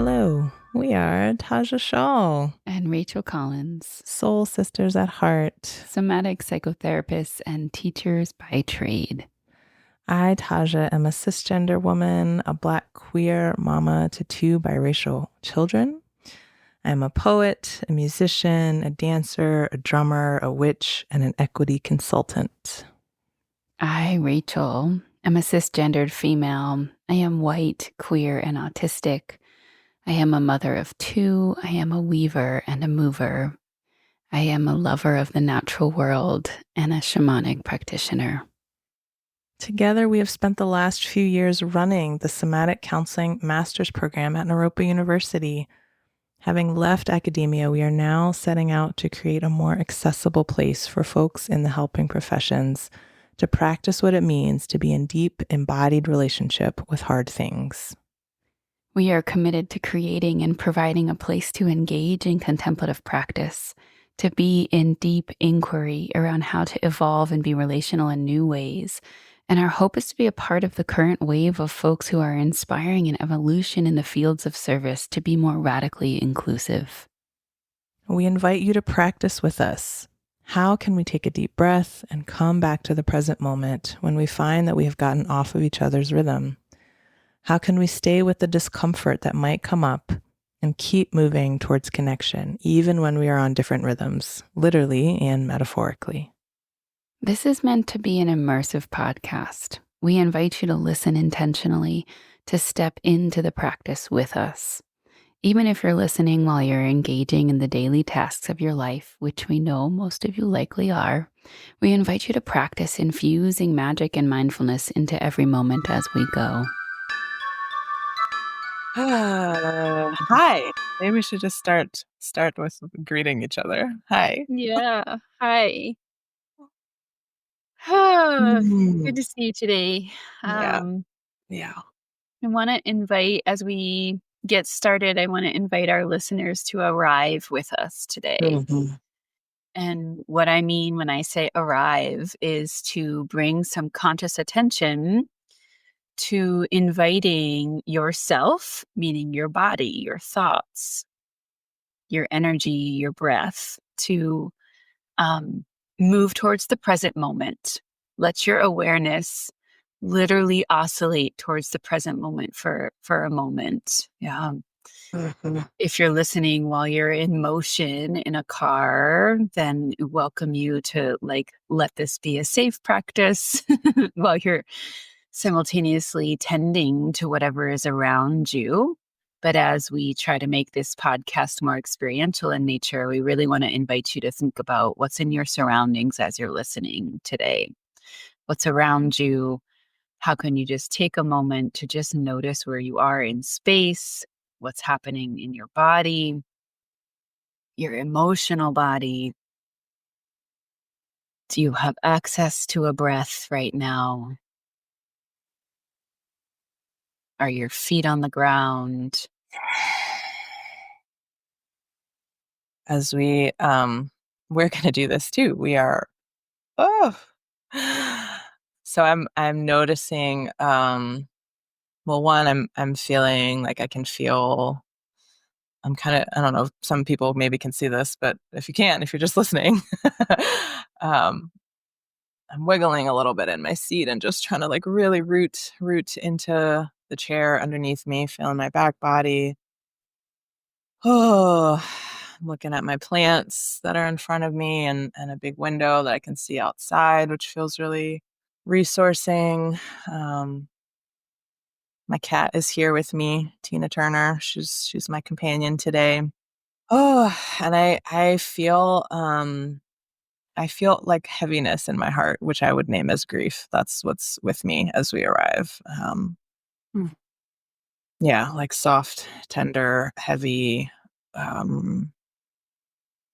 Hello, we are Tajah Shaw, and Rachael Collins, soul sisters at heart. somatic psychotherapists and teachers by trade. I, Tajah, am a cisgender woman, a Black queer mama to two biracial children. I'm a poet, a musician, a dancer, a drummer, a witch, and an equity consultant. I, Rachael, am a cisgendered female. I am white, queer, and autistic. I am a mother of two. I am a weaver and a mover. I am a lover of the natural world and a shamanic practitioner. Together, we have spent the last few years running the Somatic Counseling Master's Program at Naropa University. Having left academia, we are now setting out to create a more accessible place for folks in the helping professions to practice what it means to be in deep, embodied relationship with hard things. We are committed to creating and providing a place to engage in contemplative practice, to be in deep inquiry around how to evolve and be relational in new ways. And our hope is to be a part of the current wave of folks who are inspiring an evolution in the fields of service to be more radically inclusive. We invite you to practice with us. How can we take a deep breath and come back to the present moment when we find that we have gotten off of each other's rhythm? How can we stay with the discomfort that might come up and keep moving towards connection, even when we are on different rhythms, literally and metaphorically? This is meant to be an immersive podcast. We invite you to listen intentionally, to step into the practice with us. Even if you're listening while you're engaging in the daily tasks of your life, which we know most of you likely are, we invite you to practice infusing magic and mindfulness into every moment as we go. Hi. Maybe we should just start with greeting each other. Hi. Yeah. Hi. Good to see you today. Yeah. I want to invite, as we get started, I want to invite our listeners to arrive with us today. Mm-hmm. And what I mean when I say arrive is to bring some conscious attention to inviting yourself, meaning your body, your thoughts, your energy, your breath, to move towards the present moment. Let your awareness literally oscillate towards the present moment for a moment. Yeah. Mm-hmm. If you're listening while you're in motion in a car, then welcome you to let this be a safe practice while you're simultaneously tending to whatever is around you. But as we try to make this podcast more experiential in nature, we really want to invite you to think about what's in your surroundings as you're listening today. What's around you? How can you just take a moment to just notice where you are in space, what's happening in your body, your emotional body? Do you have access to a breath right now? Are your feet on the ground? As we're going to do this too. We are, so I'm noticing, well, one, I'm feeling like I can feel, I'm kind of, I don't know, some people maybe can see this, but if you're just listening, I'm wiggling a little bit in my seat and just trying to like really root into the chair underneath me, feeling my back body. Oh, I'm looking at my plants that are in front of me and a big window that I can see outside, which feels really resourcing. My cat is here with me, Tina Turner. She's my companion today. Oh, and I feel like heaviness in my heart, which I would name as grief. That's what's with me as we arrive. Yeah, like soft, tender, heavy.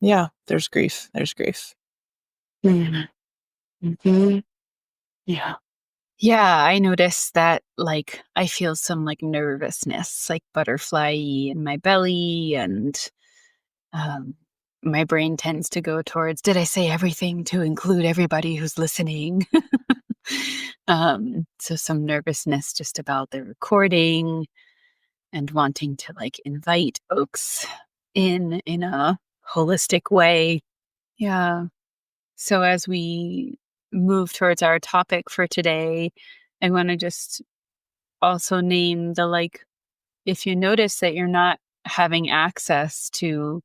Yeah, there's grief. Mm-hmm. Yeah. Yeah, I noticed that I feel some nervousness, like butterfly in my belly, and my brain tends to go towards, did I say everything to include everybody who's listening? So some nervousness just about the recording. and wanting to like invite folks in a holistic way. Yeah. So as we move towards our topic for today, I want to just also name the like, if you notice that you're not having access to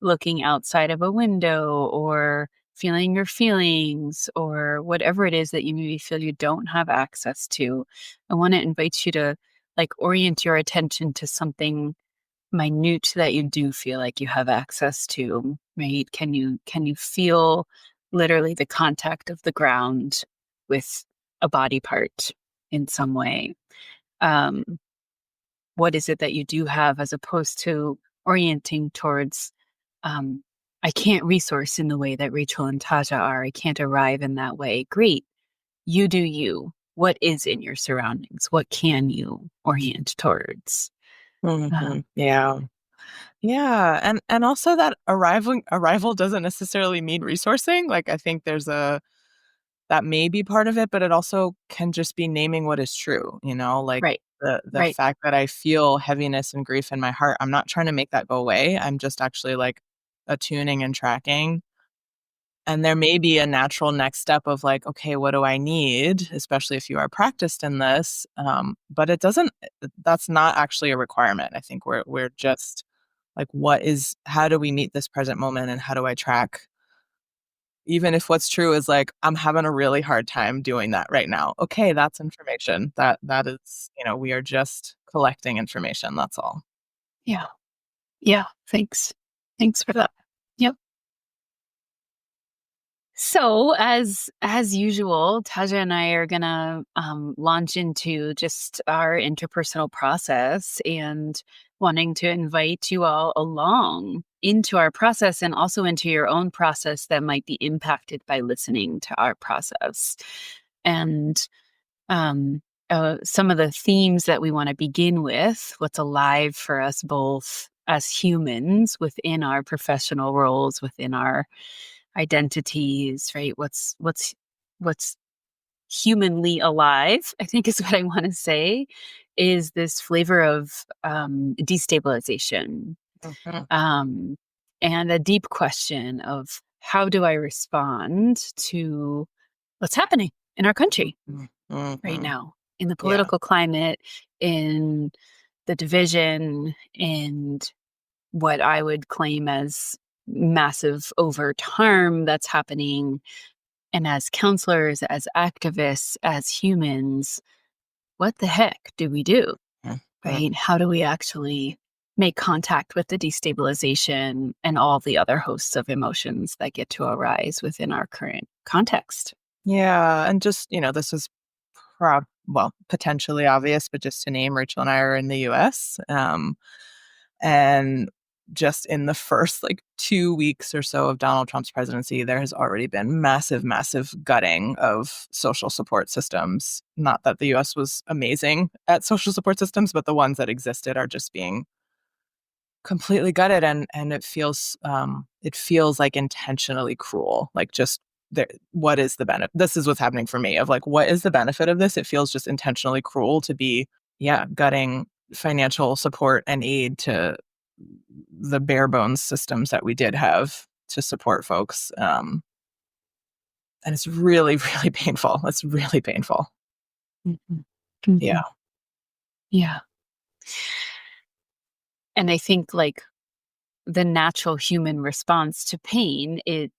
looking outside of a window or feeling your feelings or whatever it is that you maybe feel you don't have access to, I want to invite you to like orient your attention to something minute that you do feel like you have access to, right? Can you feel literally the contact of the ground with a body part in some way? Um, what is it that you do have, as opposed to orienting towards, um, I can't resource in the way that Rachel and Tajah are. I can't arrive in that way. Great. You do you. What is in your surroundings? What can you orient towards? Yeah. Yeah. And also that arrival doesn't necessarily mean resourcing. Like I think there's that may be part of it, but it also can just be naming what is true, like Right. the Right. fact that I feel heaviness and grief in my heart. I'm not trying to make that go away. I'm just actually like attuning and tracking. And there may be a natural next step of like, okay, what do I need? Especially if you are practiced in this. But that's not actually a requirement. I think we're just like, how do we meet this present moment and how do I track? Even if what's true is like, I'm having a really hard time doing that right now. Okay, that's information. That is, we are just collecting information. That's all. Yeah. Yeah. Thanks. Thanks for that. Yep. So as usual, Taja and I are gonna launch into just our interpersonal process and wanting to invite you all along into our process and also into your own process that might be impacted by listening to our process. And um, some of the themes that we want to begin with, what's alive for us both as humans within our professional roles, within our identities, right? What's humanly alive, I think is what I want to say, is this flavor of destabilization, Mhm, um, and a deep question of how do I respond to what's happening in our country mhm, right mhm. now, in the Yeah. political climate, in the division, and what I would claim as massive overt harm that's happening. And as counselors, as activists, as humans, what the heck do we do? Mhm. Right? How do we actually make contact with the destabilization and all the other hosts of emotions that get to arise within our current context? Yeah, and just, this is potentially obvious, but just to name, Rachel and I are in the US. And just in the first like 2 weeks or so of Donald Trump's presidency, there has already been massive, massive gutting of social support systems. Not that the US was amazing at social support systems, but the ones that existed are just being completely gutted, and it feels like intentionally cruel. Like just there, what is the benefit? This is what's happening for me of like, what is the benefit of this? It feels just intentionally cruel to be, yeah, gutting financial support and aid to the bare bones systems that we did have to support folks. And it's really, really painful. It's really painful. Mhm. Yeah. Mhm. Yeah. And I think like the natural human response to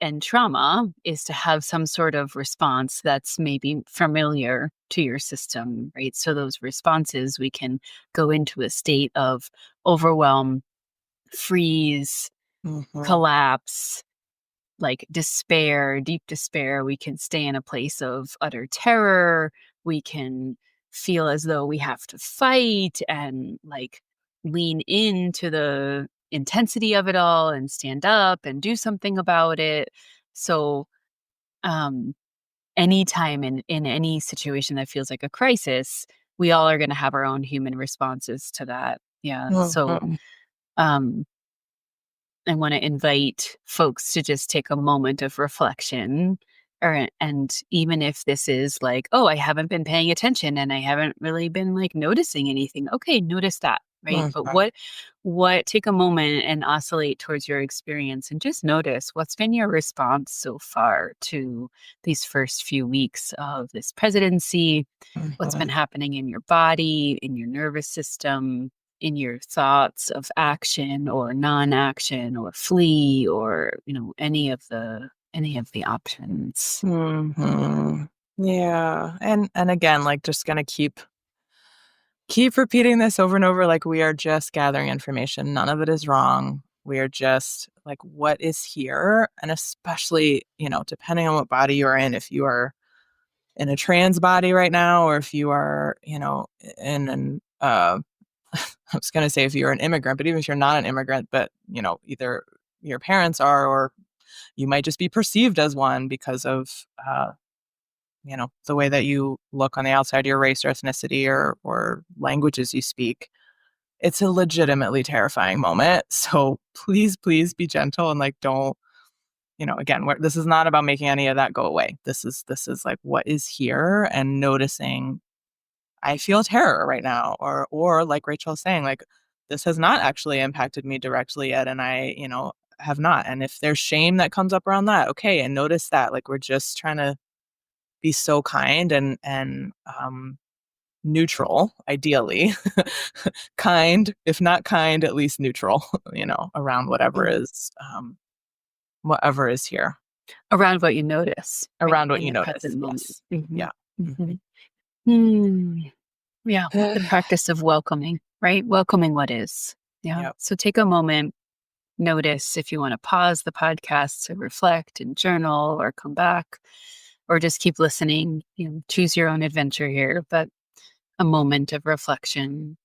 and trauma is to have some sort of response that's maybe familiar to your system, right? So those responses, we can go into a state of overwhelm, freeze, Mhm. collapse, like despair, deep despair. We can stay in a place of utter terror. We can feel as though we have to fight and like lean into the intensity of it all and stand up and do something about it. So, um, anytime in any situation that feels like a crisis, we all are going to have our own human responses to that. Yeah. So, Mhm. um, I want to invite folks to just take a moment of reflection. And even if this is like, oh, I haven't been paying attention and I haven't really been like noticing anything. Okay, notice that. right? But what take a moment and oscillate towards your experience and just notice what's been your response so far to these first few weeks of this presidency, what's been happening in your body, in your nervous system, in your thoughts of action or non-action or flee, or any of the options. Mm-hmm. Yeah. And again, like, just gonna keep repeating this over and over. Like, we are just gathering information. None of it is wrong. We are just like, what is here? And especially, depending on what body you are in, if you are in a trans body right now, or if you are, in an I was going to say if you're an immigrant, but even if you're not an immigrant, but either your parents are, or you might just be perceived as one because of the way that you look on the outside, your race or ethnicity, or languages you speak. It's a legitimately terrifying moment. So please be gentle, and like, don't, again, this is not about making any of that go away. This is like, what is here, and noticing, I feel terror right now, or like Rachel's saying, like, this has not actually impacted me directly yet, and I, have not. And if there's shame that comes up around that, okay, and notice that. Like, we're just trying to be so kind and neutral, ideally. Kind, if not kind, at least neutral, around whatever is here. Around what you notice. Around right? what In you the notice. present moment. Yes. Mhm. Yeah. Mhm. Hmm. Yeah. The practice of welcoming, right? Welcoming what is. Yeah. Yep. So take a moment, notice if you want to pause the podcast to reflect and journal or come back or just keep listening. Choose your own adventure here, but a moment of reflection.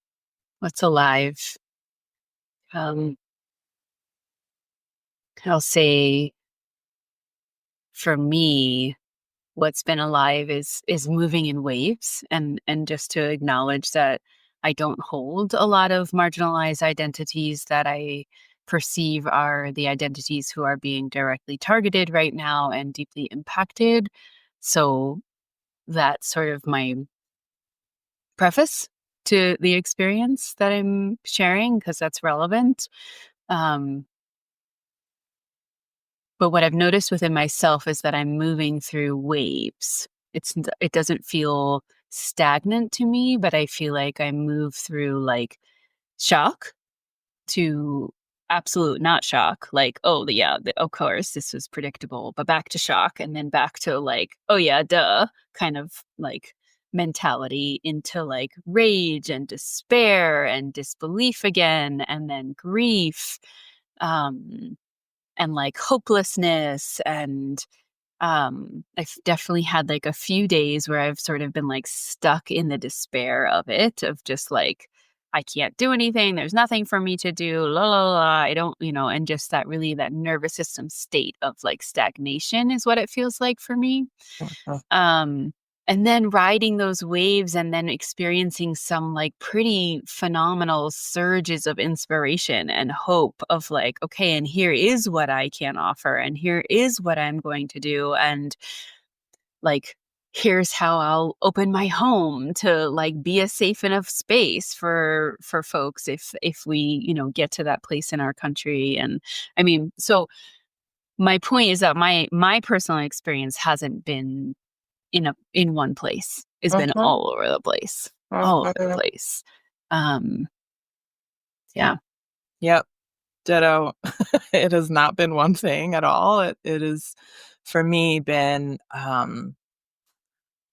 What's alive? Um, I'll say for me, what's been alive is moving in waves, and just to acknowledge that I don't hold a lot of marginalized identities that I perceive are the identities who are being directly targeted right now and deeply impacted. So that's sort of my preface to the experience that I'm sharing, because that's relevant. Um, But what I've noticed within myself is that I'm moving through waves. It doesn't feel stagnant to me, but I feel like I move through like shock to absolute not shock. Like, oh yeah, of course this was predictable, but back to shock, and then back to like, oh yeah, duh, kind of like mentality, into like rage and despair and disbelief again, and then grief. Um, and like hopelessness, and I've definitely had like a few days where I've sort of been like stuck in the despair of it, of just like, I can't do anything, there's nothing for me to do, la la la, I don't, and just that nervous system state of like stagnation is what it feels like for me. um and then riding those waves and then experiencing some like pretty phenomenal surges of inspiration and hope of like, okay, and here is what I can offer, and here is what I'm going to do, and like, here's how I'll open my home to like be a safe enough space for folks if we, get to that place in our country. And I mean, so my point is that my personal experience hasn't been in one place. It's been all over the place. All over the place. Yeah. Yep. Ditto. It has not been one thing at all. It is, for me, been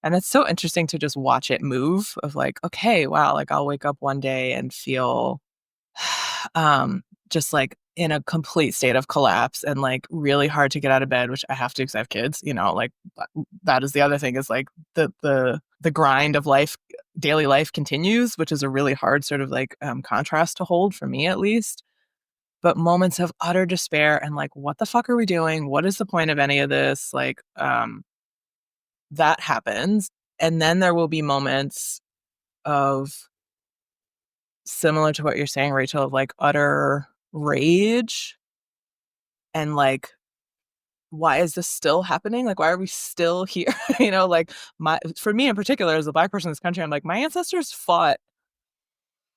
and it's so interesting to just watch it move, of like, okay, wow, like, I'll wake up one day and feel just like in a complete state of collapse, and like really hard to get out of bed, which I have to because I have kids, like, that is the other thing, is like the grind of life, daily life continues, which is a really hard sort of like contrast to hold, for me at least. But moments of utter despair and like, what the fuck are we doing? What is the point of any of this? Like, that happens. And then there will be moments of, similar to what you're saying, Rachel, of like utter rage, and like, why is this still happening? Like, why are we still here? Like, for me in particular, as a Black person in this country, I'm like, my ancestors fought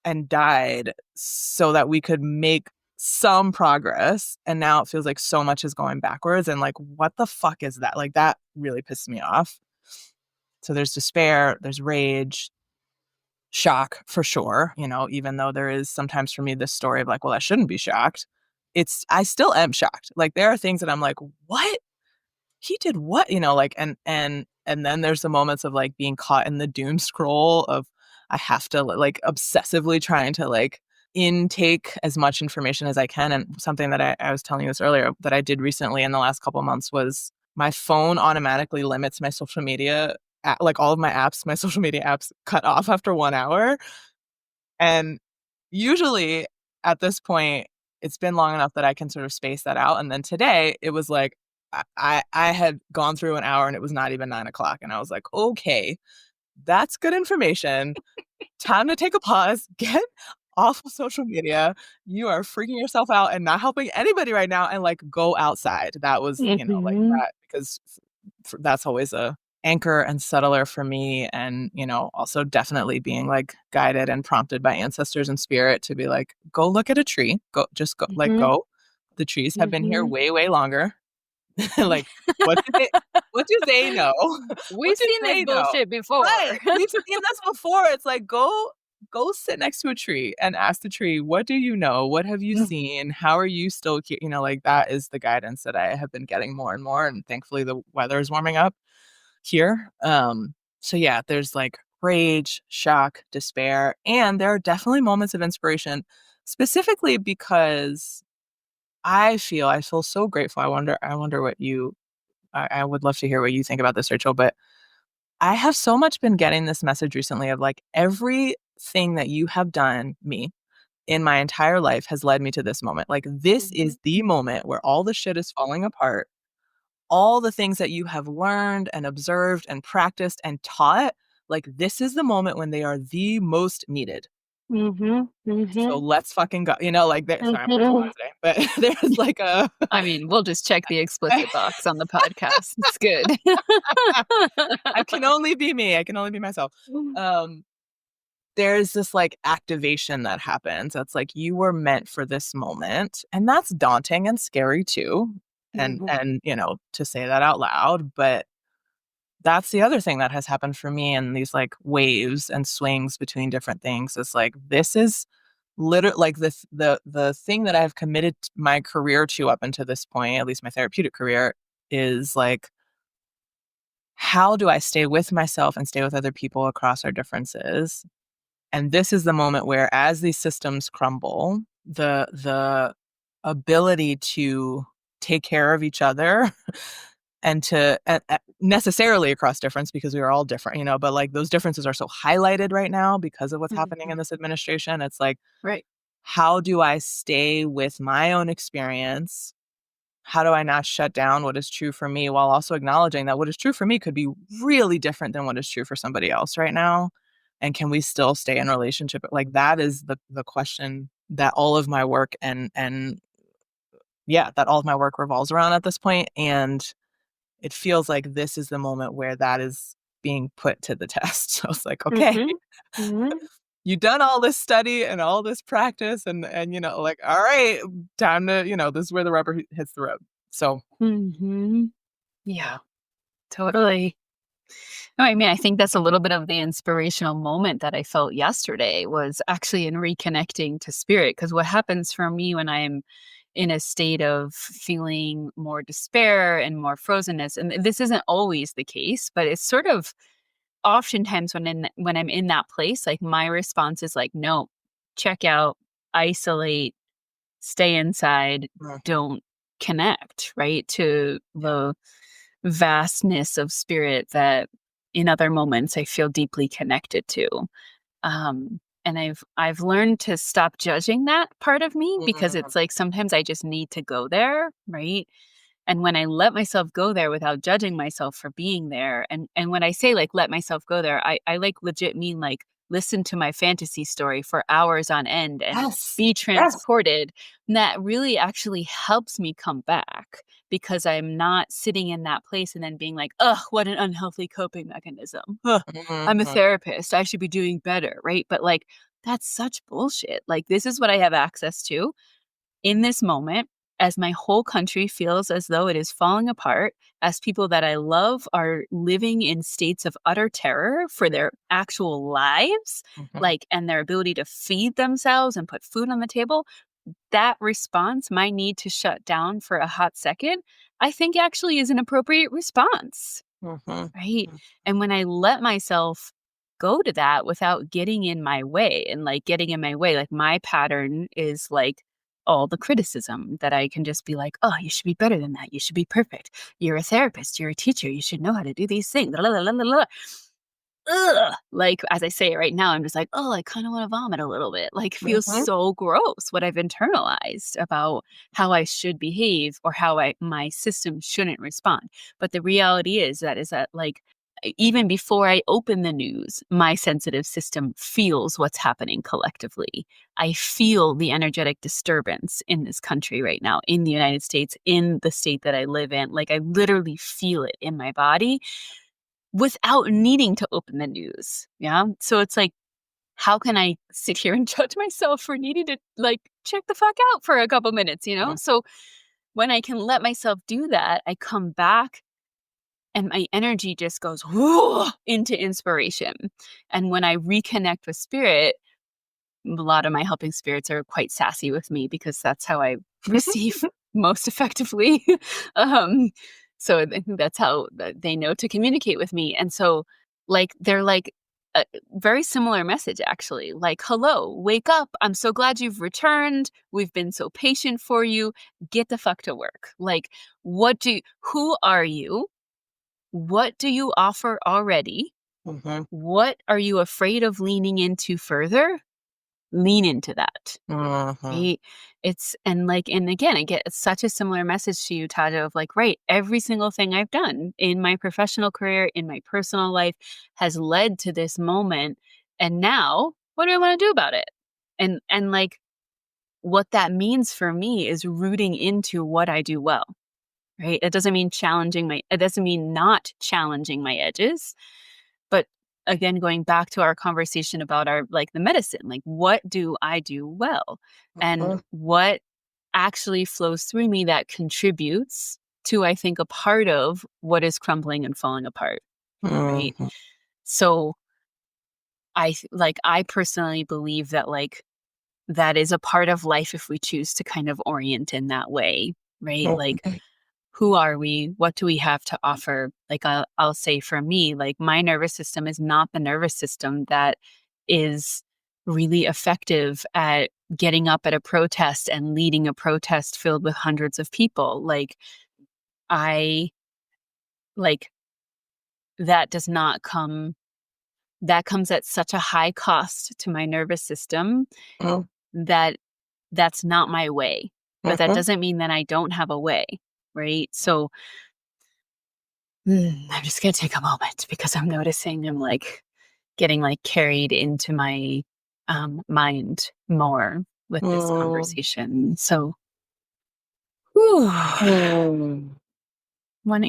and died so that we could make some progress. And now it feels like so much is going backwards. And like, what the fuck is that? Like, that really pissed me off. So there's despair, there's rage, shock for sure. You know, even though there is sometimes for me this story of like, well, I shouldn't be shocked. I still am shocked. Like, there are things that I'm like, what? He did what? You know, like, and then there's the moments of like being caught in the doom scroll of I have to like obsessively trying to like intake as much information as I can. And something that I was telling you this earlier that I did recently in the last couple of months was my phone automatically limits my social media, like all of my apps, my social media apps cut off after 1 hour. And usually at this point, it's been long enough that I can sort of space that out. And then today it was like, I had gone through an hour and it was not even 9 o'clock. And I was like, okay, that's good information. Time to take a pause, get off of social media. You are freaking yourself out and not helping anybody right now. And like, go outside. That was, you know, like that, because that's always a anchor and settler for me. And, you know, also definitely being like guided and prompted by ancestors and spirit to be like, go look at a tree, just go, like, go. The trees have been here way, way longer. Like, what do they know? We've seen this bullshit before. Right. We've seen this before. It's like, go sit next to a tree and ask the tree, what do you know? What have you seen? How are you still, you know, like, that is the guidance that I have been getting more and more. And thankfully the weather is warming up here. So yeah, there's like rage, shock, despair, and there are definitely moments of inspiration, specifically because I feel so grateful. I wonder what I would love to hear what you think about this, Rachel, but I have so much been getting this message recently of like, everything that you have done me in my entire life has led me to this moment. Like, this is the moment where all the shit is falling apart. All the things that you have learned and observed and practiced and taught, like, this is the moment when they are the most needed. So let's fucking go. You know, like, sorry, I'm a lot today, but there's like a. I mean, we'll just check the explicit box on the podcast. It's good. I can only be me. I can only be myself. There's this like activation that happens. That's like, you were meant for this moment, and that's daunting and scary too. And you know, to say that out loud, but that's the other thing that has happened for me in these like waves and swings between different things. Is like, this is literally like the thing that I've committed my career to up until this point, at least my therapeutic career, is like, how do I stay with myself and stay with other people across our differences? And this is the moment where, as these systems crumble, the ability to take care of each other and to necessarily across difference, because we are all different, you know, but like, those differences are so highlighted right now because of what's happening in this administration. It's like, Right. how do I stay with my own experience? How do I not shut down what is true for me, while also acknowledging that what is true for me could be really different than what is true for somebody else right now? And can we still stay in relationship? Like, that is the question that all of my work and yeah, that all of my work revolves around at this point. And it feels like this is the moment where that is being put to the test. So it's like, okay, you've done all this study and all this practice, and you know, like, all right, time to, you know, this is where the rubber hits the road. So Yeah, totally. No, I mean, I think that's a little bit of the inspirational moment that I felt yesterday, was actually in reconnecting to spirit. Because what happens for me when I'm in a state of feeling more despair and more frozenness, and this isn't always the case, but it's sort of oftentimes when I'm in that place, like, my response is like, no, check out, isolate, stay inside, don't connect, right, to the vastness of spirit that in other moments I feel deeply connected to. And I've learned to stop judging that part of me, because it's like, sometimes I just need to go there, right? And when I let myself go there without judging myself for being there, and when I say like let myself go there, I like legit mean like listen to my fantasy story for hours on end and be transported. And that really actually helps me come back, because I'm not sitting in that place and then being like, ugh, what an unhealthy coping mechanism. Ugh, I'm a therapist, I should be doing better, right? But like, that's such bullshit. Like, this is what I have access to in this moment, as my whole country feels as though it is falling apart, as people that I love are living in states of utter terror for their actual lives, like, and their ability to feed themselves and put food on the table. That response, my need to shut down for a hot second, I think actually is an appropriate response. Right. And when I let myself go to that without getting in my way, and like getting in my way, like my pattern is like all the criticism that I can just be like, oh, you should be better than that. You should be perfect. You're a therapist. You're a teacher. You should know how to do these things. Blah, blah, blah, blah, blah. Ugh. Like, as I say it right now, I'm just like, oh, I kind of want to vomit a little bit. Like, feels so gross what I've internalized about how I should behave or how my system shouldn't respond. But the reality is that like, even before I open the news, my sensitive system feels what's happening collectively. I feel the energetic disturbance in this country right now, in the United States, in the state that I live in. Like, I literally feel it in my body without needing to open the news. Yeah. So it's like, how can I sit here and judge myself for needing to like check the fuck out for a couple minutes, you know? So when I can let myself do that, I come back and my energy just goes into inspiration. And when I reconnect with spirit, a lot of my helping spirits are quite sassy with me because that's how I receive most effectively. um, so I think that's how they know to communicate with me. And so, like, they're like a very similar message, actually. Like, hello, wake up. I'm so glad you've returned. We've been so patient for you. Get the fuck to work. Like, who are you? What do you offer already? What are you afraid of leaning into further? Lean into that. Right? And again, I get such a similar message to you, Tajah, of like, right, every single thing I've done in my professional career, in my personal life, has led to this moment. And now, what do I want to do about it? And like, what that means for me is rooting into what I do well. Right? It doesn't mean not challenging my edges. But again, going back to our conversation about the medicine, like, what do I do well? And what actually flows through me that contributes to, I think, a part of what is crumbling and falling apart. Right. So I personally believe that that is a part of life if we choose to kind of orient in that way. Right. Like, who are we? What do we have to offer? Like, I'll say for me, like, my nervous system is not the nervous system that is really effective at getting up at a protest and leading a protest filled with hundreds of people. That does not come, that comes at such a high cost to my nervous system that that's not my way. But that doesn't mean that I don't have a way. Right. So I'm just going to take a moment because I'm noticing I'm getting carried into my mind more with this conversation. So wanting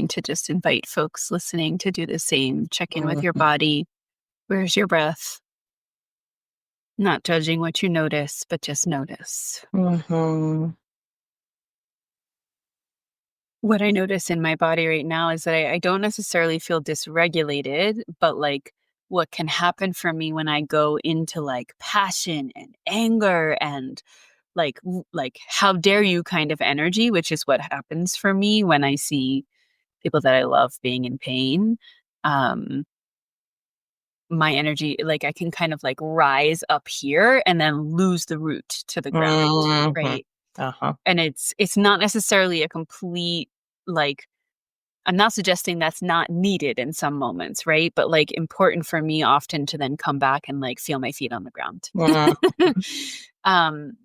to just invite folks listening to do the same. Check in with your body. Where's your breath? Not judging what you notice, but just notice. What I notice in my body right now is that I don't necessarily feel dysregulated, but what can happen for me when I go into passion and anger and like how dare you kind of energy, which is what happens for me when I see people that I love being in pain. My energy, I can kind of rise up here and then lose the root to the ground, right? And it's not necessarily a complete I'm not suggesting that's not needed in some moments, right? But important for me often to then come back and feel my feet on the ground.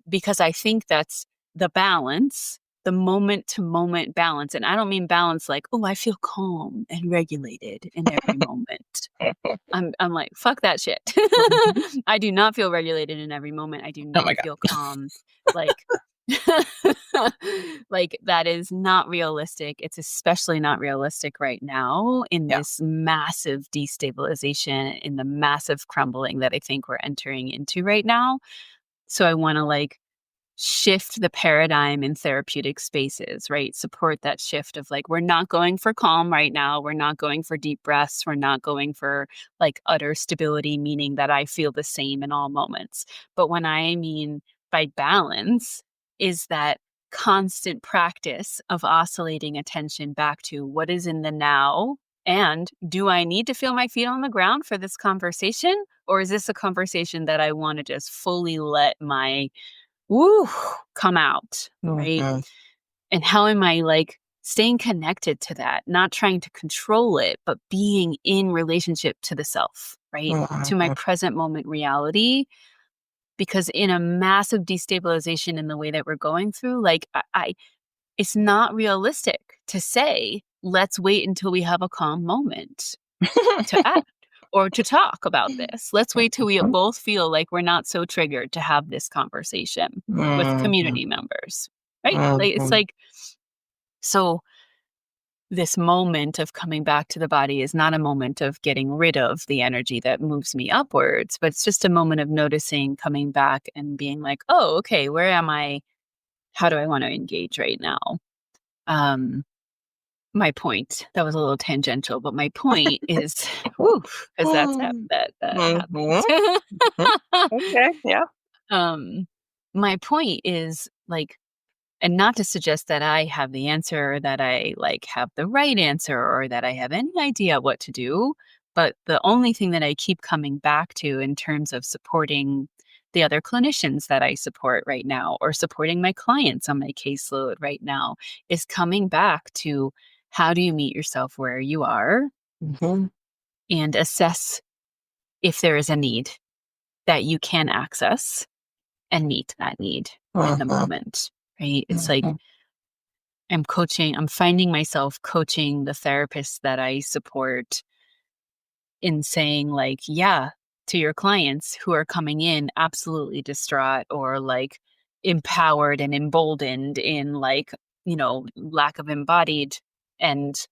Because I think that's the balance, the moment to moment balance. And I don't mean balance oh, I feel calm and regulated in every moment. I'm like, fuck that shit. I do not feel regulated in every moment. I do not feel calm. Like, that is not realistic. It's especially not realistic right now in this massive destabilization, in the massive crumbling that I think we're entering into right now. So I want to like shift the paradigm in therapeutic spaces, right? Support that shift of like, we're not going for calm right now. We're not going for deep breaths. We're not going for like utter stability, meaning that I feel the same in all moments. But when I mean by balance, is that constant practice of oscillating attention back to what is in the now. And do I need to feel my feet on the ground for this conversation? Or is this a conversation that I want to just fully let my woo, come out, right? Mm-hmm. And how am I like staying connected to that, not trying to control it, but being in relationship to the self, right? To my present moment reality. Because in a massive destabilization in the way that we're going through, like it's not realistic to say, let's wait until we have a calm moment to act or to talk about this. Let's wait till we both feel like we're not so triggered to have this conversation with community members, right? Like, it's like, so this moment of coming back to the body is not a moment of getting rid of the energy that moves me upwards, but it's just a moment of noticing, coming back and being like, oh, okay, where am I? How do I want to engage right now? My point, that was a little tangential, but my point is, because that happens. Okay. Yeah. My point is like, and not to suggest that I have the answer, or that I like have the right answer, or that I have any idea what to do. But the only thing that I keep coming back to in terms of supporting the other clinicians that I support right now, or supporting my clients on my caseload right now, is coming back to, how do you meet yourself where you are and assess if there is a need that you can access and meet that need in the moment, right? It's like, I'm finding myself coaching the therapists that I support in saying like, yeah, to your clients who are coming in absolutely distraught or like empowered and emboldened in like, lack of embodied and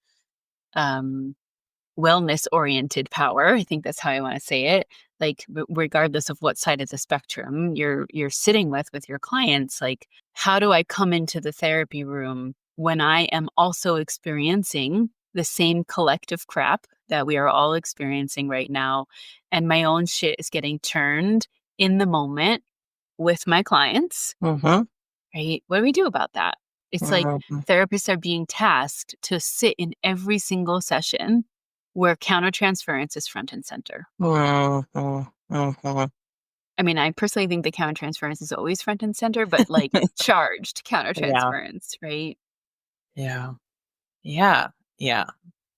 wellness oriented power. I think that's how I want to say it. Like, regardless of what side of the spectrum you're sitting with your clients, like, how do I come into the therapy room when I am also experiencing the same collective crap that we are all experiencing right now, and my own shit is getting turned in the moment with my clients, right? What do we do about that? It's like therapists are being tasked to sit in every single session where countertransference is front and center. I mean, I personally think the countertransference is always front and center, but like charged countertransference, right? Yeah. Yeah. Yeah.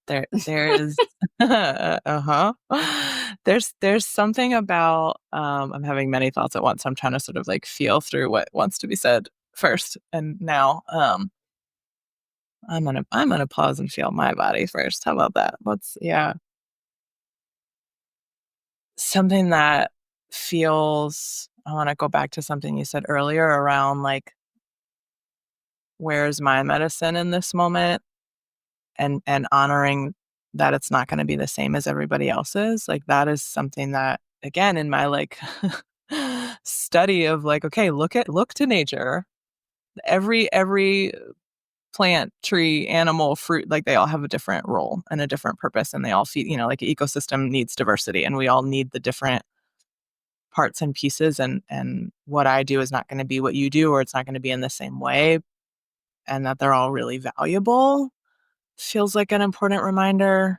There's there's something about I'm having many thoughts at once. I'm trying to sort of like feel through what wants to be said first and now. I'm gonna pause and feel my body first. How about that? Something that feels, I want to go back to something you said earlier around like, where's my medicine in this moment, and honoring that it's not going to be the same as everybody else's. Like, that is something that, again, in my like study of like, okay, look to nature. Every plant, tree, animal, fruit, like they all have a different role and a different purpose, and they all feed, like an ecosystem needs diversity, and we all need the different parts and pieces, and what I do is not going to be what you do, or it's not going to be in the same way, and that they're all really valuable feels like an important reminder.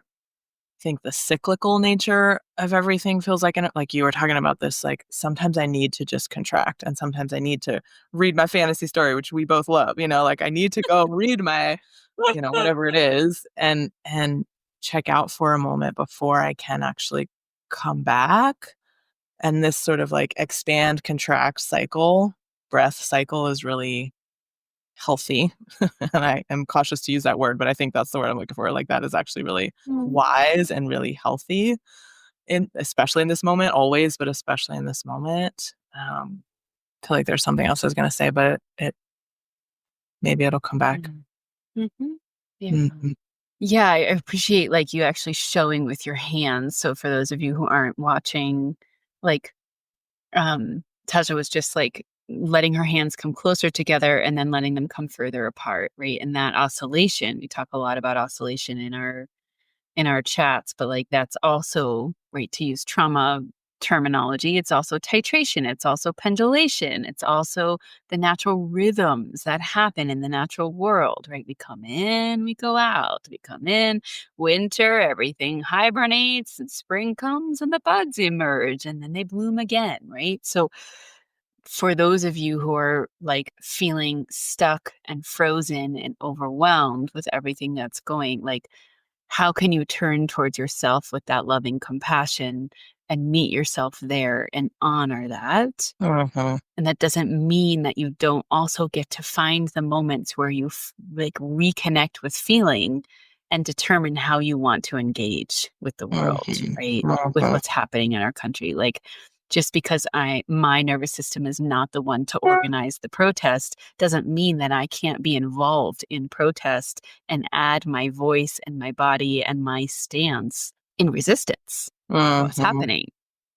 I think the cyclical nature of everything feels like you were talking about this, like sometimes I need to just contract, and sometimes I need to read my fantasy story, which we both love, like I need to go read my, whatever it is, and check out for a moment before I can actually come back. And this sort of like expand, contract cycle, breath cycle is really healthy. And I am cautious to use that word, but I think that's the word I'm looking for. Like, that is actually really wise and really healthy, especially in this moment, always, but especially in this moment. I feel like there's something else I was going to say, but it maybe it'll come back. Mm-hmm. Yeah. Mm-hmm. Yeah, I appreciate like you actually showing with your hands. So for those of you who aren't watching, like Tajah was just like letting her hands come closer together and then letting them come further apart, right? And that oscillation, we talk a lot about oscillation in our chats, but like that's also, right, to use trauma terminology, it's also titration, it's also pendulation, it's also the natural rhythms that happen in the natural world, right? We come in, we go out, we come in, winter, everything hibernates, and spring comes and the buds emerge and then they bloom again, right? So for those of you who are like feeling stuck and frozen and overwhelmed with everything that's going, like, how can you turn towards yourself with that loving compassion and meet yourself there and honor that? Mm-hmm. And that doesn't mean that you don't also get to find the moments where you like reconnect with feeling and determine how you want to engage with the world, right? With Mm-hmm. what's happening in our country. Like, just because my nervous system is not the one to organize the protest doesn't mean that I can't be involved in protest and add my voice and my body and my stance in resistance to what's Mm-hmm. happening,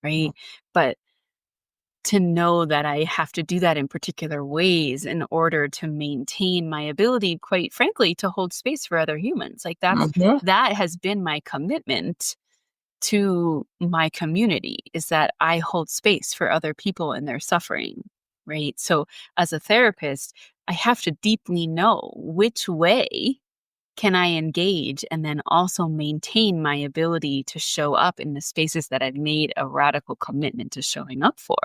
right? But to know that I have to do that in particular ways in order to maintain my ability, quite frankly, to hold space for other humans. Like Mm-hmm. that has been my commitment to my community, is that I hold space for other people and their suffering, right? So as a therapist, I have to deeply know which way can I engage and then also maintain my ability to show up in the spaces that I've made a radical commitment to showing up for,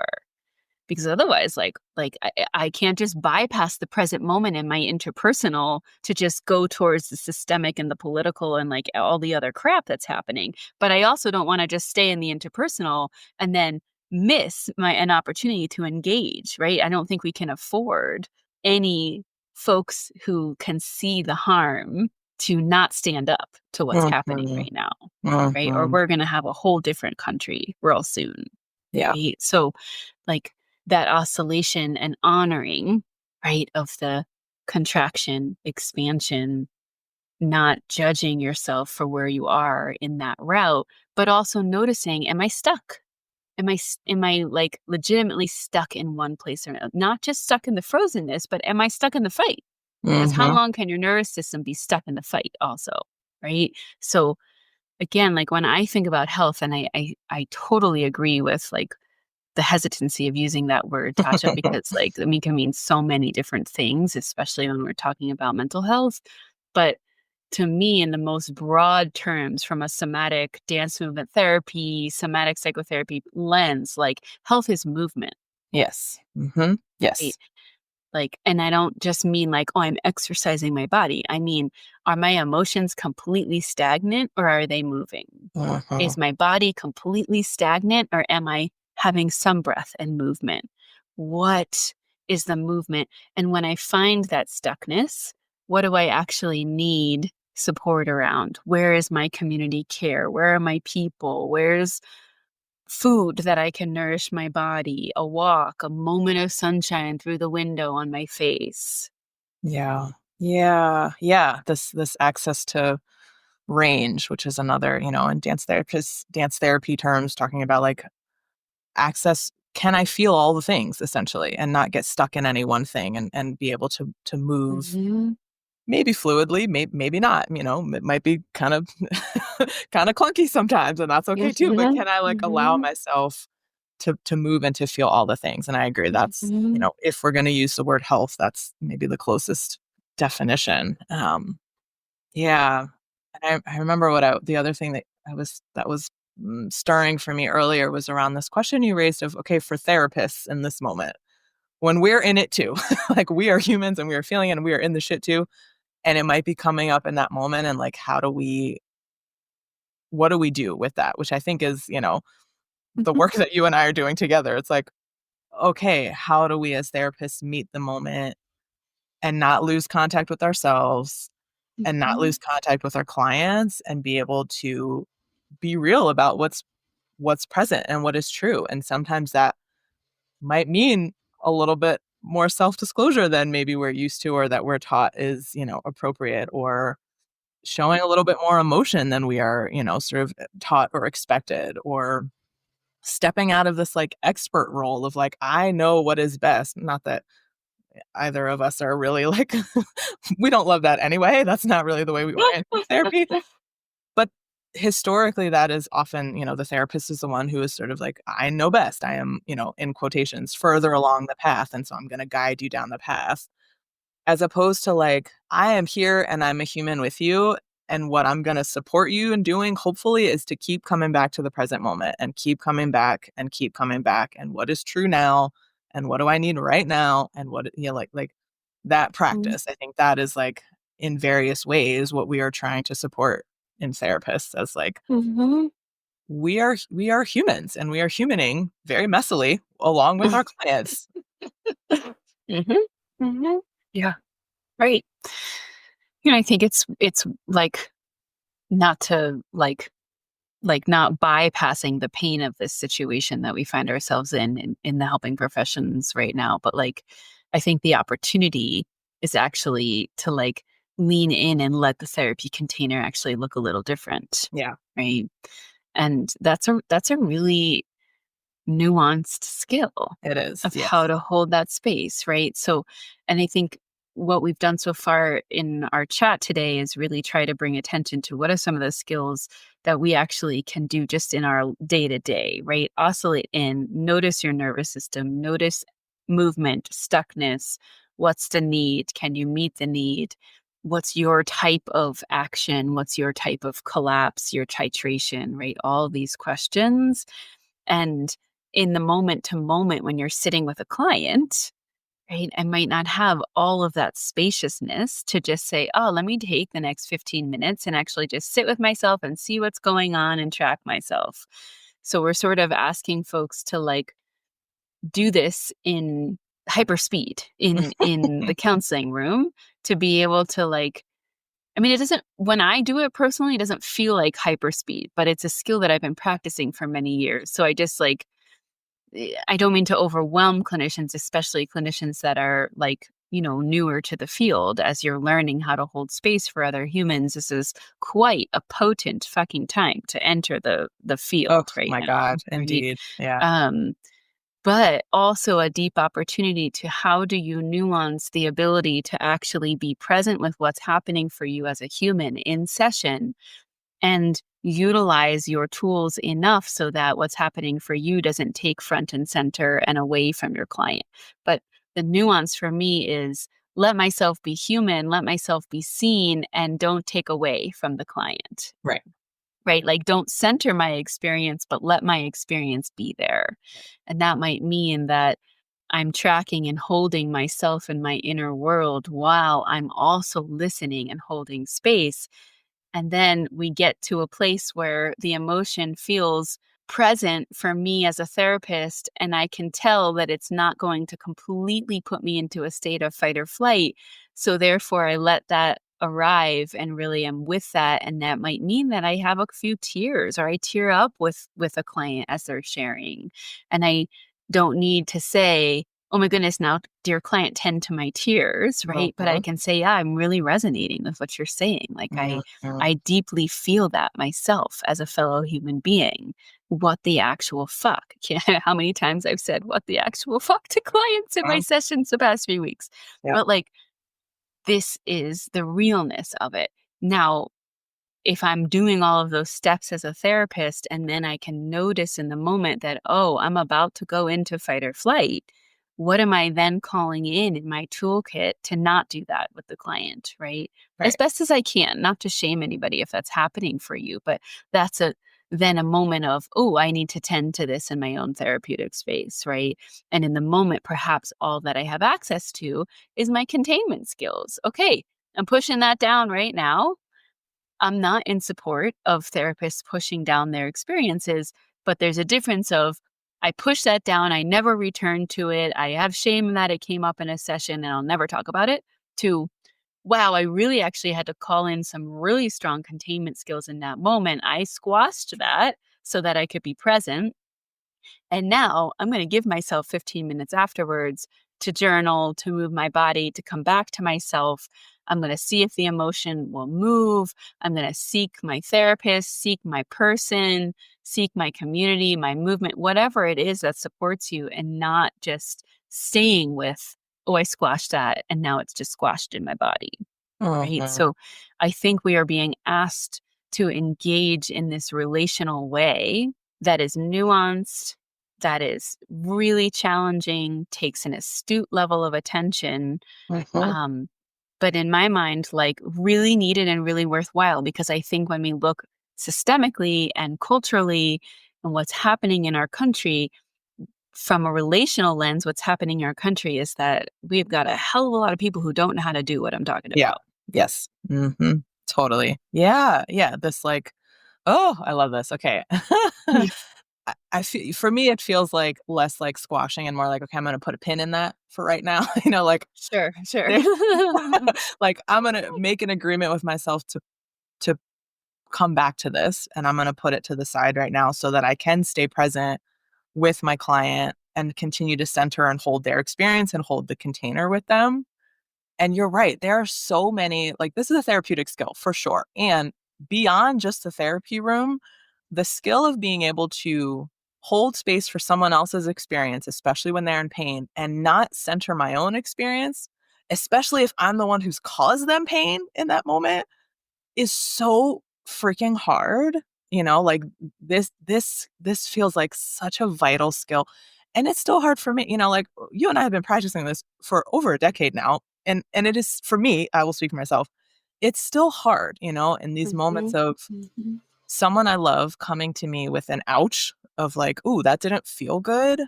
because otherwise I can't just bypass the present moment in my interpersonal to just go towards the systemic and the political and like all the other crap that's happening. But I also don't want to just stay in the interpersonal and then miss an opportunity to engage, right? I don't think we can afford any folks who can see the harm to not stand up to what's happening Mm-hmm. right now, right? Or Mm-hmm. we're going to have a whole different country real soon, Yeah. right? So like that oscillation and honoring, right, of the contraction, expansion, not judging yourself for where you are in that route, but also noticing, am I stuck? Am I like legitimately stuck in one place or another? Not just stuck in the frozenness, but am I stuck in the fight? Because how Mm-hmm. long can your nervous system be stuck in the fight also, right? So again, like when I think about health, and I totally agree with like the hesitancy of using that word, Tasha, because like, I mean, it can mean so many different things, especially when we're talking about mental health. But to me, in the most broad terms, from a somatic dance movement therapy, somatic psychotherapy lens, like health is movement, Yes. Mm-hmm. right? Yes. Like, and I don't just mean like, oh, I'm exercising my body. I mean, are my emotions completely stagnant or are they moving? Mm-hmm. Is my body completely stagnant or am I having some breath and movement? What is the movement? And when I find that stuckness, what do I actually need support around? Where is my community care? Where are my people? Where's food that I can nourish my body? A walk, a moment of sunshine through the window on my face. Yeah. Yeah. Yeah. This access to range, which is another, in dance therapy terms, talking about like access. Can I feel all the things essentially and not get stuck in any one thing and be able to move Mhm. maybe fluidly, maybe not, it might be kind of kind of clunky sometimes and that's okay too. But Mhm. can I like allow Mhm. myself to move and to feel all the things? And I agree that's, Mhm. if we're going to use the word health, that's maybe the closest definition. Yeah. And I remember the other thing that was stirring for me earlier was around this question you raised of, okay, for therapists in this moment, when we're in it too, like we are humans and we are feeling it and we are in the shit too. And it might be coming up in that moment. And like, what do we do with that? Which I think is, the Mhm. work that you and I are doing together. It's like, okay, how do we as therapists meet the moment and not lose contact with ourselves and not Mhm. lose contact with our clients and be able to be real about what's present and what is true. And sometimes that might mean a little bit more self-disclosure than maybe we're used to or that we're taught is, appropriate, or showing a little bit more emotion than we are, sort of taught or expected, or stepping out of this like expert role of like, I know what is best. Not that either of us are really like, we don't love that anyway. That's not really the way we went into therapy. But historically, that is often, the therapist is the one who is sort of like, I know best. I am, in quotations, further along the path. And so I'm going to guide you down the path, as opposed to like, I am here and I'm a human with you. And what I'm going to support you in doing, hopefully, is to keep coming back to the present moment and keep coming back and keep coming back. And what is true now? And what do I need right now? And what, like that practice. I think that is like in various ways what we are trying to support in therapists, as like, we are humans and we are humaning very messily along with our clients. Yeah. Right. I think it's like not to like not bypassing the pain of this situation that we find ourselves in the helping professions right now. But like, I think the opportunity is actually to like lean in and let the therapy container actually look a little different. Yeah. Right. And that's a really nuanced skill It is. of Yes. how to hold that space, right? So, and I think what we've done so far in our chat today is really try to bring attention to what are some of the skills that we actually can do just in our day to day, right? Oscillate in, notice your nervous system, notice movement, stuckness. What's the need? Can you meet the need? What's your type of action? What's your type of collapse, your titration, right? All these questions. And in the moment to moment when you're sitting with a client, right, I might not have all of that spaciousness to just say, oh, let me take the next 15 minutes and actually just sit with myself and see what's going on and track myself. So we're sort of asking folks to like do this in hyper speed in the counseling room, to be able to like, I mean, it doesn't, when I do it personally, it doesn't feel like hyper speed, but it's a skill that I've been practicing for many years. So I just like, I don't mean to overwhelm clinicians, especially clinicians that are like, newer to the field. As you're learning how to hold space for other humans, this is quite a potent fucking time to enter the field Oh right my now. God. Right? Indeed. Yeah. But also a deep opportunity to how do you nuance the ability to actually be present with what's happening for you as a human in session, and utilize your tools enough so that what's happening for you doesn't take front and center and away from your client. But the nuance for me is let myself be human, let myself be seen, and don't take away from the client. Right. Right? Like, don't center my experience, but let my experience be there. And that might mean that I'm tracking and holding myself in my inner world while I'm also listening and holding space. And then we get to a place where the emotion feels present for me as a therapist, and I can tell that it's not going to completely put me into a state of fight or flight. So therefore, I let that arrive and really am with that. And that might mean that I have a few tears, or I tear up with a client as they're sharing. And I don't need to say, oh my goodness, now, dear client, tend to my tears, right? But I can say, yeah, I'm really resonating with what you're saying. Like, I deeply feel that myself as a fellow human being. What the actual fuck? How many times I've said what the actual fuck to clients in my sessions the past few weeks. Yeah. But like, this is the realness of it. Now, if I'm doing all of those steps as a therapist, and then I can notice in the moment that, oh, I'm about to go into fight or flight, what am I then calling in my toolkit to not do that with the client, right? As best as I can, not to shame anybody if that's happening for you, but that's then a moment of, oh, I need to tend to this in my own therapeutic space, right? And in the moment, perhaps all that I have access to is my containment skills. Okay, I'm pushing that down right now. I'm not in support of therapists pushing down their experiences, but there's a difference of, I push that down, I never return to it, I have shame that it came up in a session and I'll never talk about it, to, wow, I really actually had to call in some really strong containment skills in that moment. I squashed that so that I could be present. And now I'm going to give myself 15 minutes afterwards to journal, to move my body, to come back to myself. I'm going to see if the emotion will move. I'm going to seek my therapist, seek my person, seek my community, my movement, whatever it is that supports you, and not just staying with, oh, I squashed that and now it's just squashed in my body. Right. Mhm. So I think we are being asked to engage in this relational way that is nuanced, that is really challenging, takes an astute level of attention. Mhm. Um, but in my mind, like really needed and really worthwhile, because I think when we look systemically and culturally and what's happening in our country, from a relational lens, what's happening in our country is that we've got a hell of a lot of people who don't know how to do what I'm talking Yeah. about. Yes. Totally. Yeah. Yeah. This like, oh, I love this. Okay. I feel for me, it feels like less like squashing and more like, okay, I'm gonna put a pin in that for right now. Like Sure, sure. like I'm gonna make an agreement with myself to come back to this, and I'm gonna put it to the side right now so that I can stay present with my client and continue to center and hold their experience and hold the container with them. And you're right, there are so many, like, this is a therapeutic skill for sure. And beyond just the therapy room, the skill of being able to hold space for someone else's experience, especially when they're in pain, and not center my own experience, especially if I'm the one who's caused them pain in that moment, is so freaking hard. Like this feels like such a vital skill. And it's still hard for me. Like you and I have been practicing this for over a decade now. And it is for me, I will speak for myself. It's still hard, in these moments Mhm, of mhm, someone I love coming to me with an ouch of like, ooh, that didn't feel good.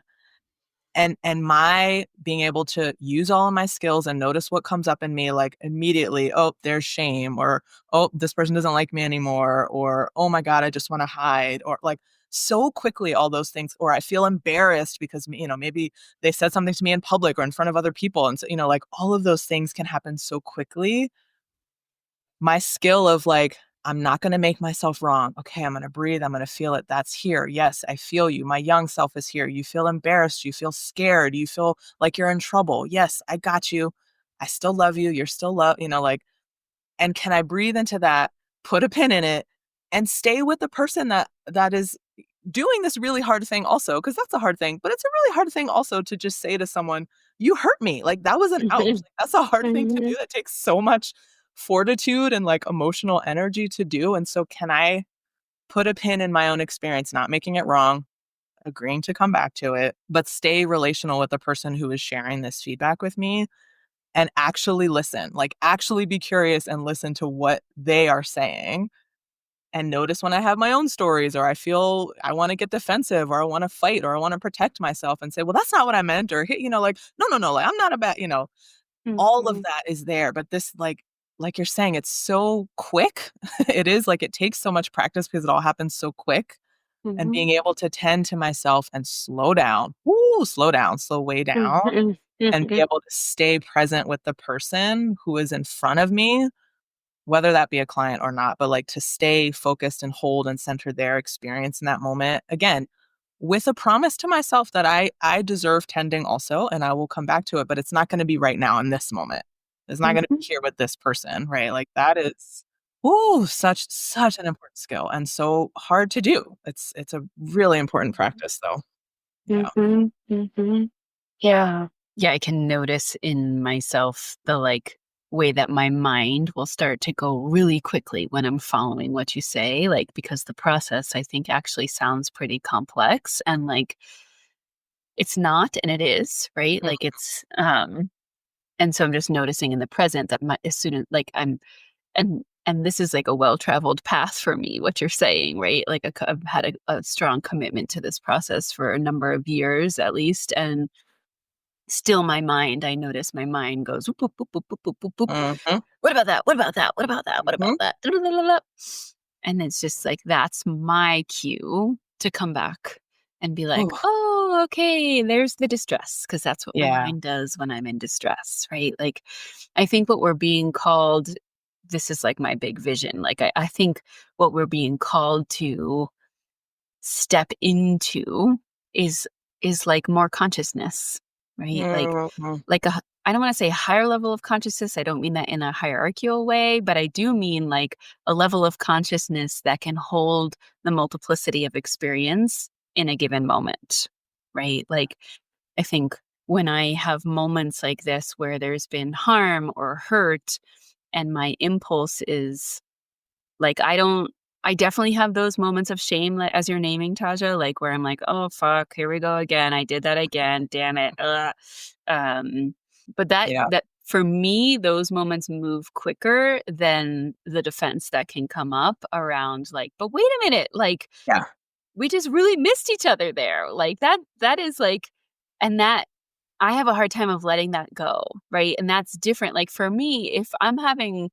And my being able to use all of my skills and notice what comes up in me, like immediately, oh, there's shame, or oh, this person doesn't like me anymore, or oh my god, I just want to hide, or like so quickly all those things, or I feel embarrassed because maybe they said something to me in public or in front of other people, and so like all of those things can happen so quickly. My skill of like, I'm not going to make myself wrong. Okay, I'm going to breathe. I'm going to feel it. That's here. Yes, I feel you. My young self is here. You feel embarrassed. You feel scared. You feel like you're in trouble. Yes, I got you. I still love you. You're still love, like, and can I breathe into that, put a pin in it, and stay with the person that is doing this really hard thing also, because that's a hard thing, but it's a really hard thing also to just say to someone, you hurt me. Like that was an ouch. mhm, Like, that's a hard thing to do. mhm, That takes so much fortitude and like emotional energy to do. And so can I put a pin in my own experience, not making it wrong, agreeing to come back to it, but stay relational with the person who is sharing this feedback with me and actually listen, like actually be curious and listen to what they are saying, and notice when I have my own stories, or I feel I want to get defensive, or I want to fight, or I want to protect myself and say, well, that's not what I meant, or hey, like, no, no, no, like I'm not a bad, all of mhm, that is there. But this, like you're saying, it's so quick. It is like it takes so much practice because it all happens so quick. And mhm, being able to tend to myself and slow down, slow down, slow way down, mhm, and be mhm, able to stay present with the person who is in front of me, whether that be a client or not, but like to stay focused and hold and center their experience in that moment. Again, with a promise to myself that I deserve tending also, and I will come back to it, but it's not going to be right now in this moment. It's not going to mhm, be here with this person, right? Like that is, ooh, such an important skill and so hard to do. It's a really important practice though. Yeah. mhm, mhm. Yeah. Yeah, I can notice in myself the like way that my mind will start to go really quickly when I'm following what you say, like because the process I think actually sounds pretty complex, and like it's not and it is, right? Mm, Like and so I'm just noticing in the present that my as soon as like I'm and this is like a well-traveled path for me, what you're saying, right? Like I've had a strong commitment to this process for a number of years at least, and still my mind, I notice my mind goes, "Whoop, whoop, whoop, whoop, whoop, whoop, whoop, whoop. mhm, What about that? What about that? What about that? What about mhm. that?" Da-da-da-da-da. And it's just like, that's my cue to come back and be like, Ooh, oh, okay, there's the distress. Cause that's what my yeah. mind does when I'm in distress, right? Like, I think what we're being called, this is like my big vision. Like, I think what we're being called to step into is like more consciousness, right? Mm-hmm. I don't want to say higher level of consciousness. I don't mean that in a hierarchical way, but I do mean like a level of consciousness that can hold the multiplicity of experience in a given moment, right? Like, I think when I have moments like this where there's been harm or hurt, and my impulse is like, I definitely have those moments of shame, like, as you're naming, Tajah, like where I'm like, oh, fuck, here we go again. I did that again. Damn it. Um, but Yeah. that for me, those moments move quicker than the defense that can come up around like, but wait a minute, like Yeah. we just really missed each other there. Like that is like, and that I have a hard time of letting that go, right? And that's different. Like for me, if I'm having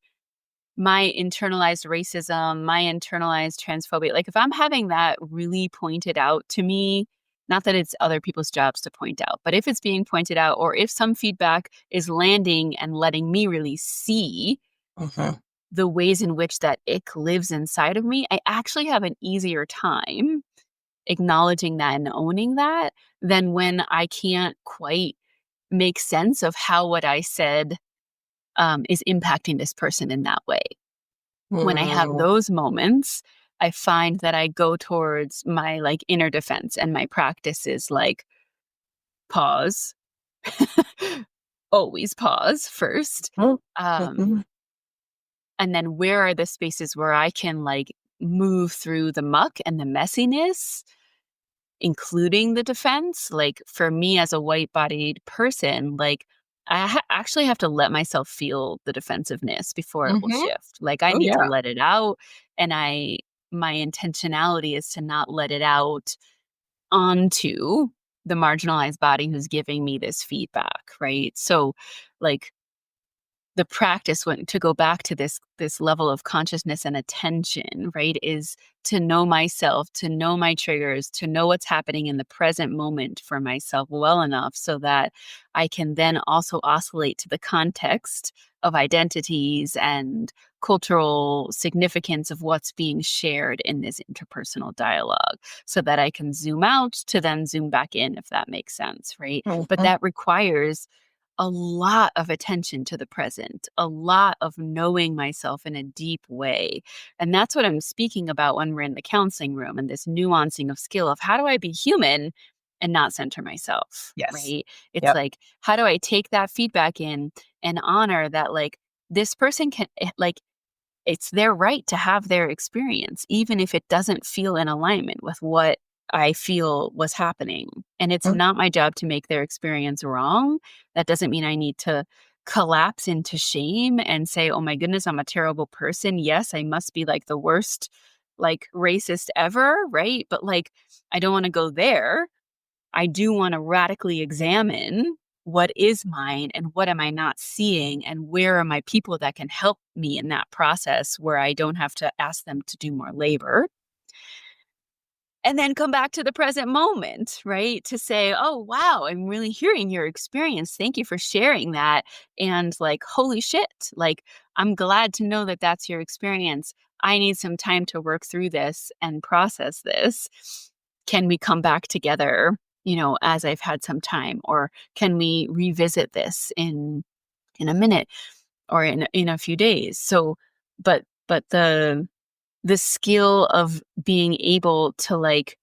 my internalized racism, my internalized transphobia, like if I'm having that really pointed out to me, not that it's other people's jobs to point out, but if it's being pointed out, or if some feedback is landing and letting me really see Mm-hmm. the ways in which that ick lives inside of me, I actually have an easier time acknowledging that and owning that than when I can't quite make sense of how what I said is impacting this person in that way. When I have Mm-hmm. those moments, I find that I go towards my like inner defense, and my practice is like pause, always pause first. Mm-hmm. And then where are the spaces where I can like move through the muck and the messiness, including the defense? Like for me as a white-bodied person, like actually have to let myself feel the defensiveness before it will Mm-hmm. shift. Like I Oh, need to yeah. let it out, and my intentionality is to not let it out onto the marginalized body who's giving me this feedback, right? So like the practice, when to go back to this level of consciousness and attention, right, is to know myself, to know my triggers, to know what's happening in the present moment for myself well enough so that I can then also oscillate to the context of identities and cultural significance of what's being shared in this interpersonal dialogue, so that I can zoom out to then zoom back in, if that makes sense, right? But Mm-hmm. that requires a lot of attention to the present, a lot of knowing myself in a deep way. And that's what I'm speaking about when we're in the counseling room, and this nuancing of skill of how do I be human and not center myself, Yes. right? It's Yep. like, how do I take that feedback in and honor that, like, this person can, like, it's their right to have their experience, even if it doesn't feel in alignment with what I feel was happening. And it's not my job to make their experience wrong. That doesn't mean I need to collapse into shame and say, oh my goodness, I'm a terrible person. Yes, I must be like the worst, like racist ever, right? But like, I don't want to go there. I do want to radically examine what is mine and what am I not seeing, and where are my people that can help me in that process where I don't have to ask them to do more labor. And then come back to the present moment, right? To say, oh, wow, I'm really hearing your experience. Thank you for sharing that. And like, holy shit, like, I'm glad to know that that's your experience. I need some time to work through this and process this. Can we come back together, as I've had some time? Or can we revisit this in a minute, or in a few days? So, but the skill of being able to like,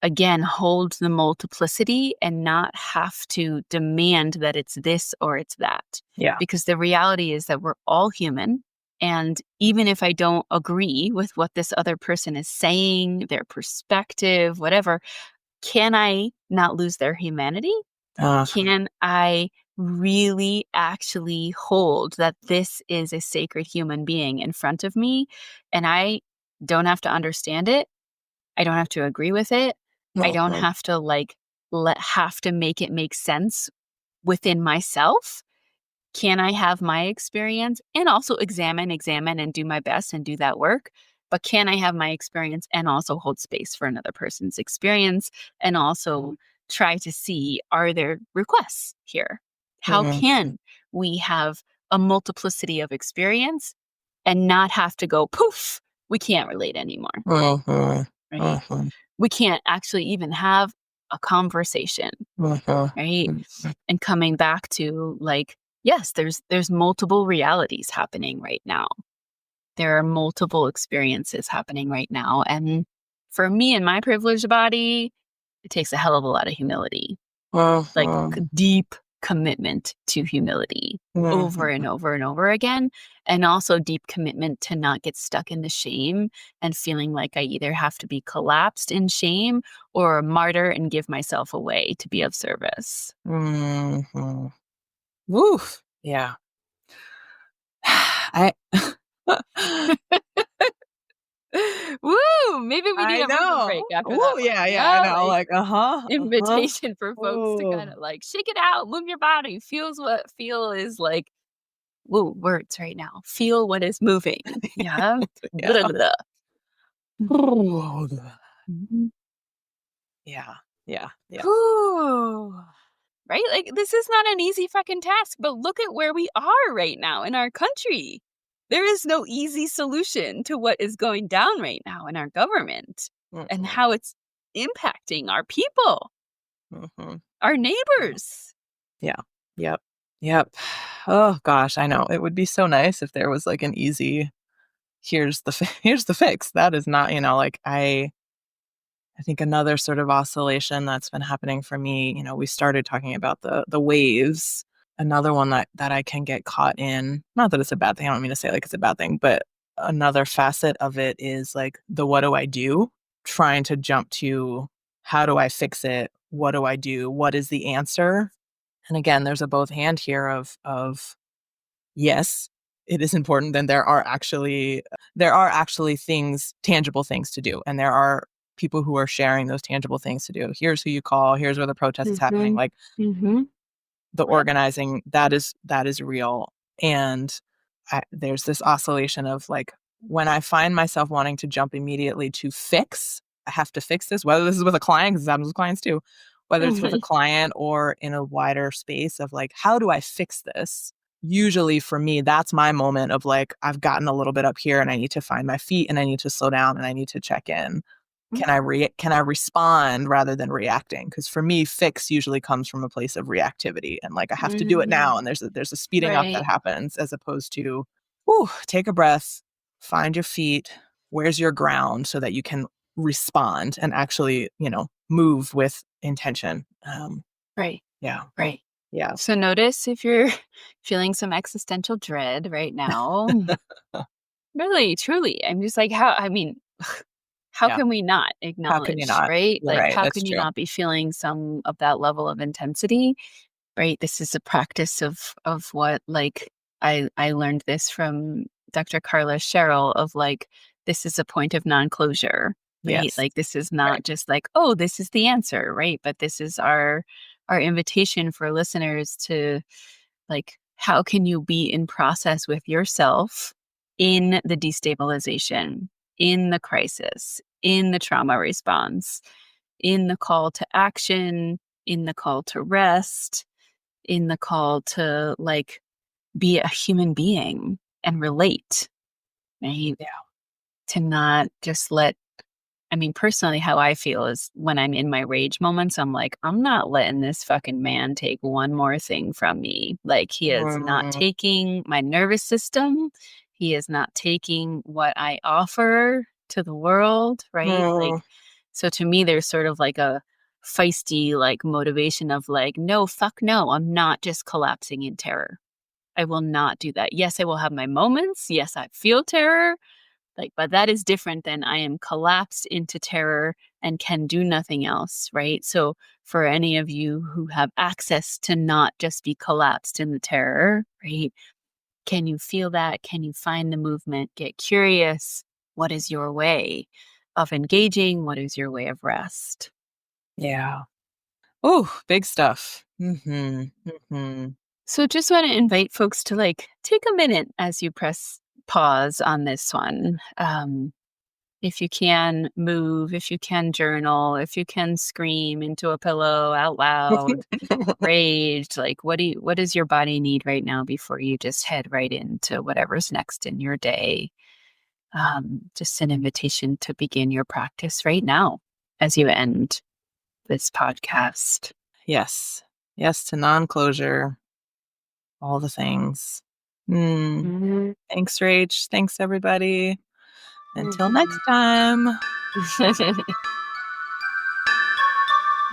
again, hold the multiplicity and not have to demand that it's this or it's that. Yeah. Because the reality is that we're all human. And even if I don't agree with what this other person is saying, their perspective, whatever, can I not lose their humanity? Uh, Can I really actually hold that this is a sacred human being in front of me, and I don't have to understand it? I don't have to agree with it. I don't mhm. have to like have to make it make sense within myself. Can I have my experience and also examine and do my best and do that work? But can I have my experience and also hold space for another person's experience, and also try to see, are there requests here? How Mhm. can we have a multiplicity of experience and not have to go poof, we can't relate anymore, Mhm. right? Mhm. We can't actually even have a conversation, Uh-huh. right? And coming back to like, yes, there's multiple realities happening right now. There are multiple experiences happening right now. And for me in my privileged body, it takes a hell of a lot of humility, like Uh-huh. deep commitment to humility over and Mhm. over and over again. And also deep commitment to not get stuck in the shame and feeling like I either have to be collapsed in shame or a martyr and give myself away to be of service. Mhm. Woof. Yeah. I Woo! Maybe we need I a movement know. break after Ooh, that one. yeah, yeah, I Yeah, know, like like, uh-huh, uh-huh. invitation for folks to kind Oh. of like shake it out, move your body, feels what feel is like. Woo, words right now. Feel what is moving. Yeah. Yeah. Blah, blah, Oh, blah. yeah, yeah, yeah. Whew. Right? Like, this is not an easy fucking task, but look at where we are right now in our country. There is no easy solution to what is going down right now in our government and Mhm, how it's impacting our people, mhm. our Yeah, neighbors. yeah, yep, yep. Oh gosh, I know. It would be so nice if there was, like, an easy, "Here's the here's the fix." That is not, like, I think another sort of oscillation that's been happening for me, we started talking about the waves. Another one that I can get caught in, not that it's a bad thing, I don't mean to say like it's a bad thing, but another facet of it is like the what do I do? Trying to jump to how do I fix it? What do I do? What is the answer? And again, there's a both hand here of yes, it is important. Then there are actually things, tangible things to do. And there are people who are sharing those tangible things to do. Here's who you call, here's where the protest is happening. Mm-hmm. Like Mm-hmm. the Yep. organizing, that is real. And there's this oscillation of like when I find myself wanting to jump immediately to fix, I have to fix this, whether this is with a client, because it happens with clients too, whether it's with a Mm-hmm. client or in a wider space of like, how do I fix this? Usually for me, that's my moment of like, I've gotten a little bit up here and I need to find my feet and I need to slow down and I need to check in. Can I respond rather than reacting? Because for me, fix usually comes from a place of reactivity and like I have to do it Mm-hmm. now. And there's a speeding up that Right. happens as opposed to, whew, take a breath, find your feet, where's your ground so that you can respond and actually, move with intention. Right. Yeah. Right. Yeah. So notice if you're feeling some existential dread right now. Really, truly. I'm just like, I mean, how Yeah. can we not How can you acknowledge, not? right? You're Like, right. how That's can you true. not be feeling some of that level of intensity, right? This is a practice of what, like, I learned this from Dr. Carla Sherrill of like, this is a point of non-closure, right? Yes. Like, this is Right. not just like, oh, this is the answer, right? But this is our invitation for listeners to like, how can you be in process with yourself in the destabilization, in the crisis, in the trauma response, in the call to action, in the call to rest, in the call to like be a human being and relate, right? Yeah. To not just let I mean, personally, how I feel is when I'm in my rage moments, I'm like, I'm not letting this fucking man take one more thing from me. Like, he is not Mm, taking my nervous system. He is not taking what I offer to the world, right? mm, Like, so to me, there's sort of like a feisty, like, motivation of like, no, fuck no, I'm not just collapsing in terror. I will not do that. Yes, I will have my moments. Yes, I feel terror. Like, but that is different than I am collapsed into terror and can do nothing else, right? So, for any of you who have access to not just be collapsed in the terror, right? Can you feel that? Can you find the movement? Get curious. What is your way of engaging? What is your way of rest? yeah. Oh, big stuff. Mhm. Mhm. So, just want to invite folks to like take a minute as you press pause on this one. If you can move, if you can journal, if you can scream into a pillow out loud, rage, like what does your body need right now before you just head right into whatever's next in your day? Just an invitation to begin your practice right now as you end. this podcast. Yes. Yes to non-closure. All the things. Thanks, Rach. Thanks, everybody. Until next time.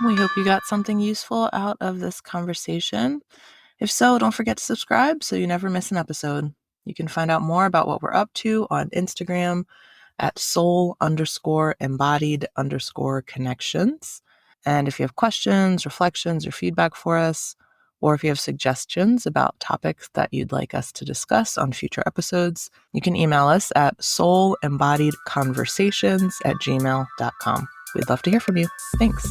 We hope you got something useful out of this conversation. If so, don't forget to subscribe so you never miss an episode. You can find out more about what we're up to on Instagram at soul_embodied_connections. And if you have questions, reflections, or feedback for us, or if you have suggestions about topics that you'd like us to discuss on future episodes, you can email us at soulembodiedconversations@gmail.com. We'd love to hear from you. Thanks.